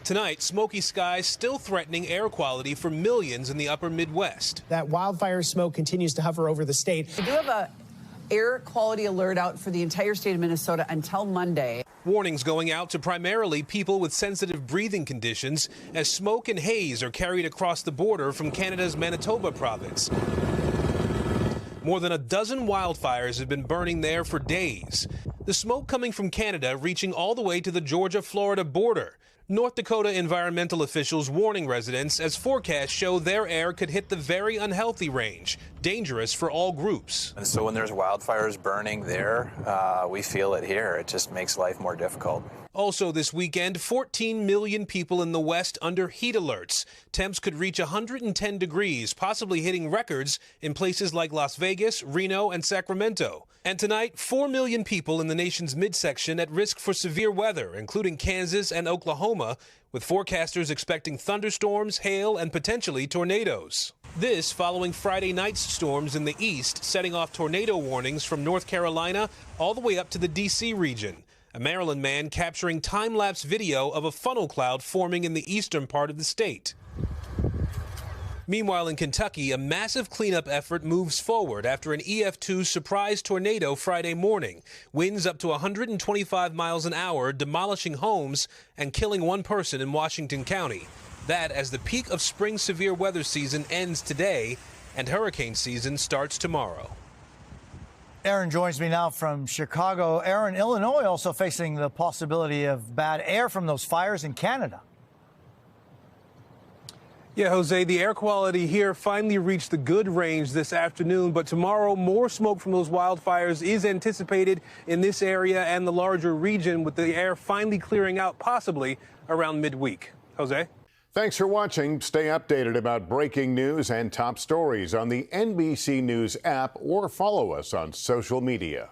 Tonight, smoky skies still threatening air quality for millions in the upper Midwest. That wildfire smoke continues to hover over the state. We do have a air quality alert out for the entire state of Minnesota until Monday. Warnings going out to primarily people with sensitive breathing conditions as smoke and haze are carried across the border from Canada's Manitoba province. More than a dozen wildfires have been burning there for days. The smoke coming from Canada reaching all the way to the Georgia-Florida border. North Dakota environmental officials warning residents as forecasts show their air could hit the very unhealthy range, dangerous for all groups. And so when there's wildfires burning there, we feel it here. It just makes life more difficult. Also this weekend, 14 million people in the West under heat alerts. Temps could reach 110 degrees, possibly hitting records in places like Las Vegas, Reno, and Sacramento. And tonight, 4 million people in the nation's midsection at risk for severe weather, including Kansas and Oklahoma, with forecasters expecting thunderstorms, hail, and potentially tornadoes. This following Friday night's storms in the east, setting off tornado warnings from North Carolina all the way up to the D.C. region. A Maryland man capturing time-lapse video of a funnel cloud forming in the eastern part of the state. Meanwhile, in Kentucky, a massive cleanup effort moves forward after an EF2 surprise tornado Friday morning. Winds up to 125 miles an hour, demolishing homes and killing one person in Washington County. That as the peak of spring severe weather season ends today and hurricane season starts tomorrow. Aaron joins me now from Chicago. Aaron, Illinois also facing the possibility of bad air from those fires in Canada. Yeah, Jose, the air quality here finally reached the good range this afternoon, but tomorrow more smoke from those wildfires is anticipated in this area and the larger region, with the air finally clearing out possibly around midweek. Jose? Thanks for watching. Stay updated about breaking news and top stories on the NBC News app or follow us on social media.